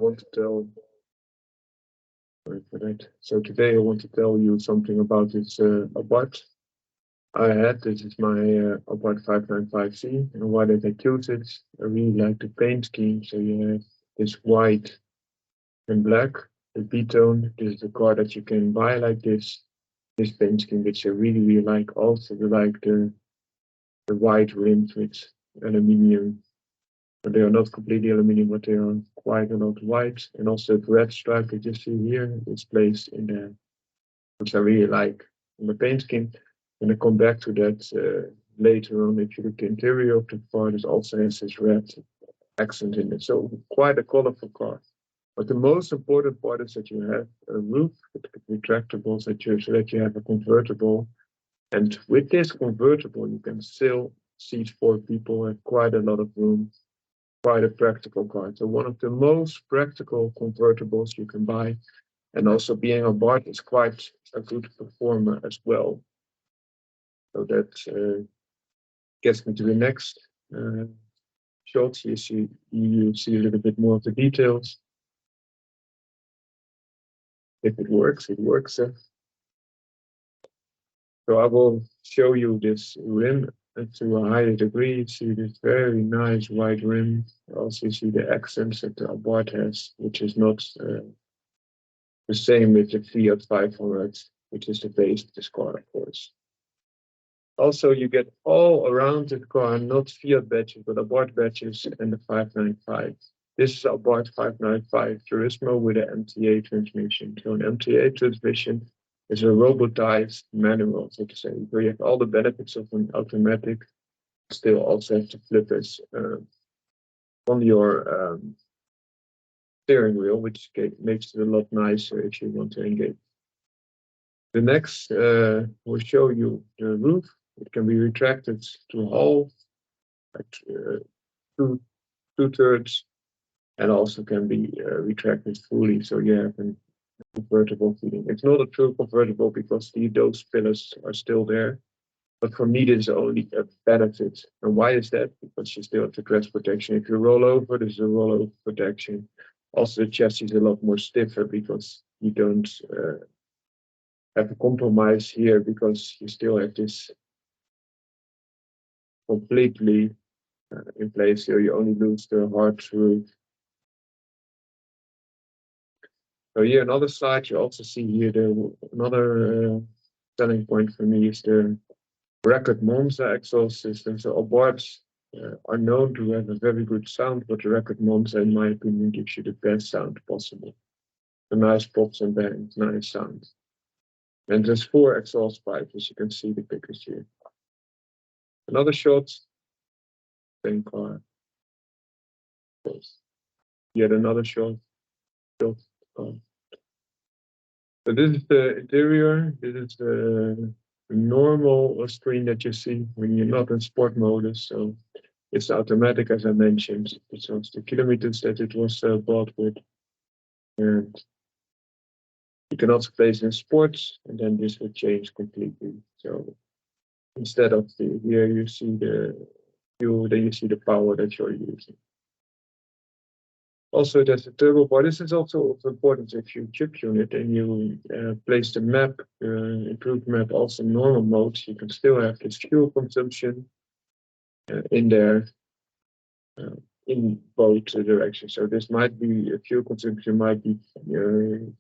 want to tell, sorry for that. So today I want to tell you something about this Abarth I had. This is my Abarth 595C, and why did I choose it? I really like the paint scheme. So you have this white and black, the B-tone. This is the car that you can buy like this. This paint scheme, which I really like. Also, I like the white rims with aluminium. But they are not completely aluminium, but they are quite a lot white. And also the red stripe that you see here is placed in there, which I really like on the paint scheme. And I come back to that later on. If you look at the interior of the car, it also has this red accent in it. So quite a colorful car. But the most important part is that you have a roof with retractables, so that you have a convertible. And with this convertible, you can still seat 4 people, have quite a lot of room, quite a practical car. So one of the most practical convertibles you can buy. And also being a Abarth is quite a good performer as well. So that gets me to the next shot. You see a little bit more of the details. If it works, it works. So I will show you this rim to a higher degree. You see this very nice white rim. Also you see the accents that the Abarth has, which is not the same with the Fiat 500, which is the base of this car, of course. Also, you get all around the car, not Fiat badges, but Abarth badges and the 595. This is Abarth 595 Turismo with an MTA transmission. So an MTA transmission is a robotized manual, so to say. So you have all the benefits of an automatic, still also have to flip it on your steering wheel, which makes it a lot nicer if you want to engage. The next will show you the roof. It can be retracted to half, like two-thirds, and also can be retracted fully, so you have a convertible feeling. It's not a true convertible because those pillars are still there, but for me this is only a benefit. And why is that? Because you still have the crash protection. If you roll over, there's a rollover protection. Also, the chassis is a lot more stiffer because you don't have a compromise here, because you still have this completely in place here. You only lose the hard roof. So here another slide, you also see here another selling point for me is the Record Monza exhaust system. So Abarths are known to have a very good sound, but the Record Monza, in my opinion, gives you the best sound possible. The nice pops and bangs, nice sound. And there's 4 exhaust pipes, as you can see the pictures here. Another shot, same car. Yet another shot. So this is the interior. This is the normal screen that you see when you're not in sport mode. So it's automatic, as I mentioned. It shows the kilometers that it was bought with. And you can also place in sports, and then this will change completely. So instead of here you see the fuel, then you see the power that you're using. Also, there's a turbo bar. This is also of importance if you chip unit and you place the map, improved map, also in normal mode. You can still have this fuel consumption in there in both directions. So this might be fuel consumption, might be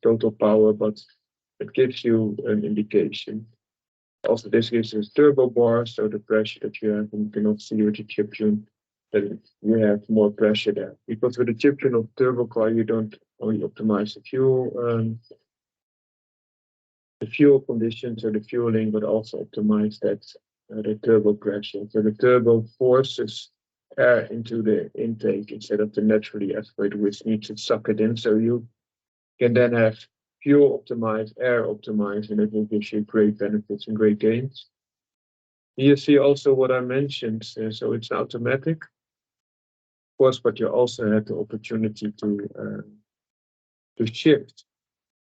total power, but it gives you an indication. Also, this gives us turbo bar, so the pressure that you have, and you cannot see with the chip tune, that you have more pressure there. Because with the chip tune of turbo car, you don't only optimize the fuel conditions or the fueling, but also optimize that the turbo pressure. So the turbo forces air into the intake instead of the naturally aspirated, which needs to suck it in. So you can then have fuel optimized, air optimized, and it will give you great benefits and great gains. Here you see also what I mentioned. So it's automatic, of course, but you also have the opportunity to shift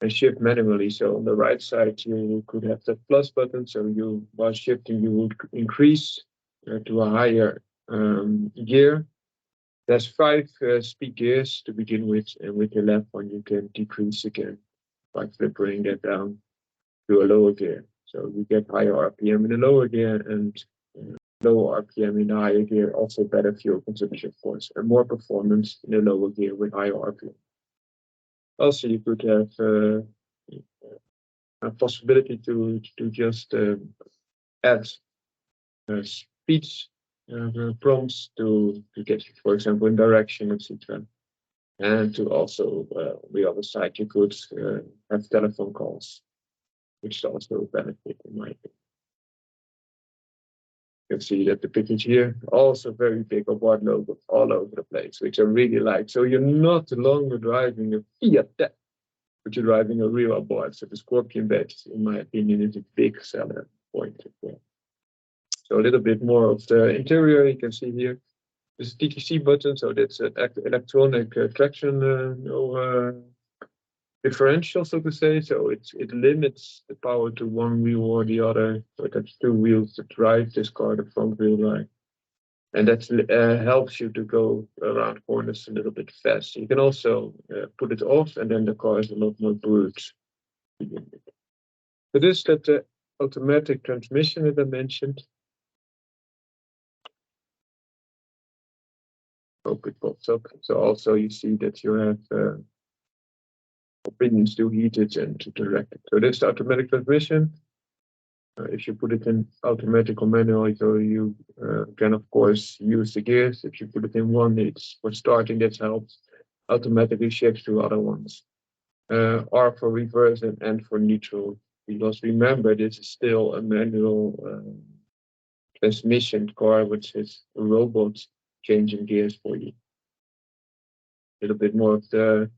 and shift manually. So on the right side, you could have the plus button. So you, while shifting, you would increase to a higher gear. There's 5 speed gears to begin with, and with the left one you can decrease again by flipping that down to a lower gear. So you get higher RPM in the lower gear and lower RPM in the higher gear, also better fuel consumption, of course, and more performance in the lower gear with higher RPM. Also, you could have a possibility to just add speech prompts to get you, for example, in direction, etc. And to also, on the other side, you could have telephone calls, which is also a benefit in my opinion. You can see that the pictures here also very big Abarth logo all over the place, which I really like. So you're not longer driving a Fiat Tech, but you're driving a real Abarth. So the Scorpion badge, in my opinion, is a big seller point as well. So a little bit more of the interior you can see here. This is a TTC button, so that's an electronic traction differential, so to say. So it limits the power to one wheel or the other. So that's 2 wheels to drive this car, the front wheel drive. And that helps you to go around corners a little bit faster. You can also put it off, and then the car is a lot more brute. So this is that automatic transmission that I mentioned. Hope it pops up. So also you see that you have opinions to heat it and to direct it. So this is the automatic transmission. If you put it in automatic or manual, so you can of course use the gears. If you put it in one, it's for starting, that helps. Automatically shifts to other ones. R for reverse and N for neutral. Because remember, this is still a manual transmission car, which is a robot changing gears for you. A little bit more of the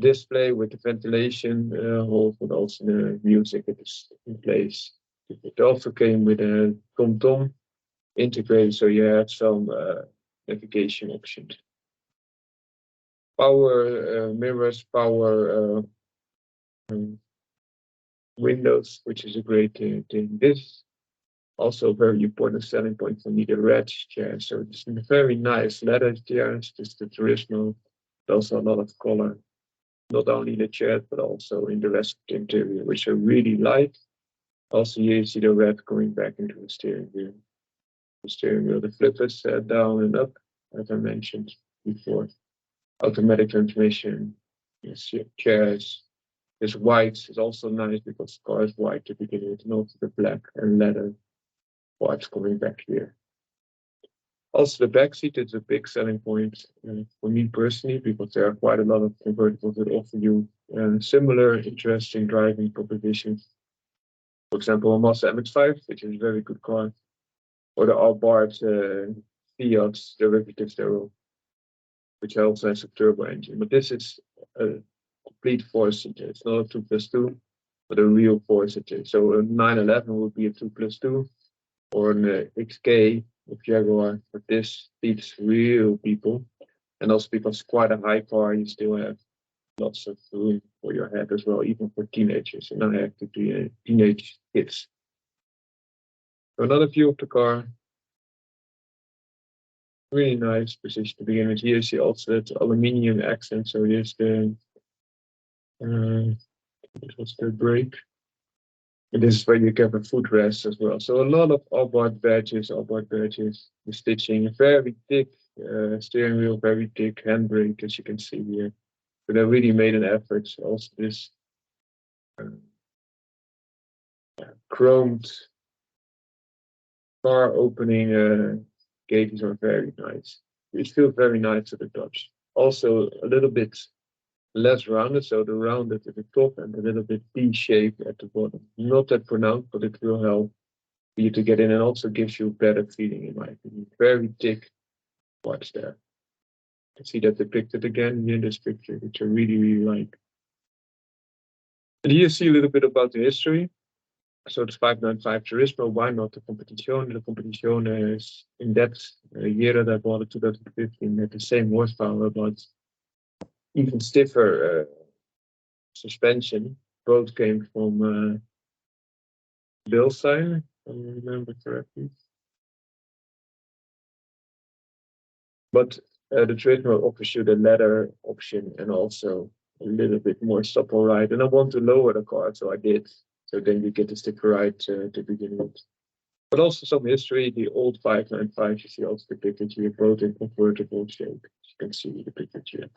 display with the ventilation hole, but also the music that is in place. It also came with a TomTom integrated, so you have some navigation options. Power mirrors, power windows, which is a great thing. This also very important selling point for me, the red chair. So it's a very nice leather chairs. This is the Turismo. Also a lot of color, not only the chair, but also in the rest of the interior, which I really like. Also, here you see the red going back into the steering wheel. The steering wheel, the flip is down and up, as I mentioned before. Automatic transmission, yes, chairs. This white is also nice because the car is white to begin with, and also the black and leather parts coming back here. Also, the back seat is a big selling point for me personally, because there are quite a lot of convertibles that offer you similar interesting driving propositions. For example, a Mazda MX-5, which is a very good car, or the Abarth Fiat derivative thereof, which also has a turbo engine. But this is a complete 4-seater. It's not a 2+2, but a real 4-seater. So a 911 would be a 2+2, or an XK of Jaguar. But this feeds real people, and also because it's quite a high car, you still have lots of room for your head as well, even for teenagers. And I have to do teenage kids. So another view of the car. Really nice position to begin with. Here you see also that aluminium accent. So here's the this was the brake. And this is where you get a footrest as well. So a lot of Abarth badges, the stitching, very thick steering wheel, very thick handbrake, as you can see here. But they really made an effort. Also this chromed car opening gauges are very nice. It feels very nice to the touch. Also a little bit less rounded, so the rounded at the top and a little bit D-shaped at the bottom. Not that pronounced, but it will help for you to get in, and also gives you a better feeling, in my opinion. Very thick parts there. You can see that depicted again in this picture, which I really, really like. And here you see a little bit about the history. So it's 595 Turismo. Why not the competition? The competition is in that year that I bought it, 2015, had the same horsepower, but even stiffer suspension. Both came from Bilstein, if I remember correctly. But The Turismo offers you the leather option and also a little bit more supple ride. And I want to lower the car, so I did. So then you get the sticker ride to begin with. But also some history. The old 595, you see also depicted here, both in convertible shape. As you can see depicted here.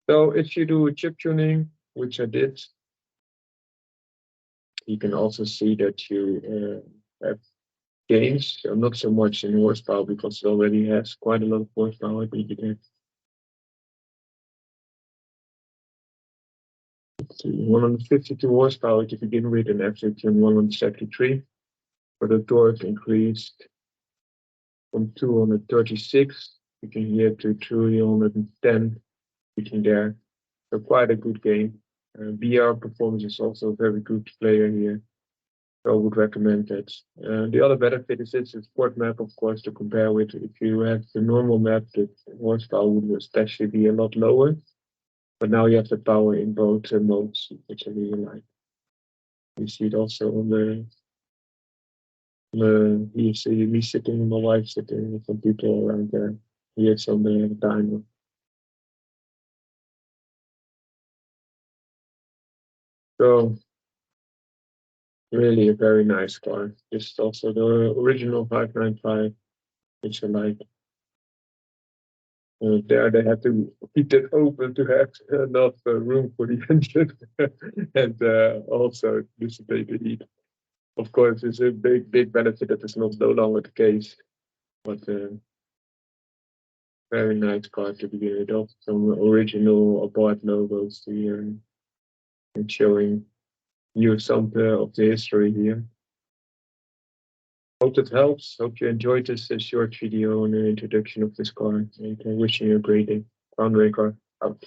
So if you do a chip tuning, which I did, you can also see that you have gains. So not so much in horsepower because it already has quite a lot of horsepower. But you can see 152 horsepower to begin with and after tune 173. For the torque increased from 236, you can hear to 310 between there. So quite a good game. VR performance is also a very good player here. So I would recommend that. The other benefit is it's a sport map, of course, to compare with. If you have the normal map, the horsepower would especially be a lot lower. But now you have the power in both modes, which I really like. You see it also on you see me sitting, my wife sitting, some people around there. Here it's on the timer. So really a very nice car. This is also the original 595, which I like. There they had to keep it open to have enough room for the engine and also dissipate the heat. Of course, it's a big benefit that is not no longer the case, but very nice car to begin with. Also some original Abarth logos here and showing you some of the history here. Hope that helps. Hope you enjoyed this short video on the introduction of this car and wishing you a great day. Foundry car out.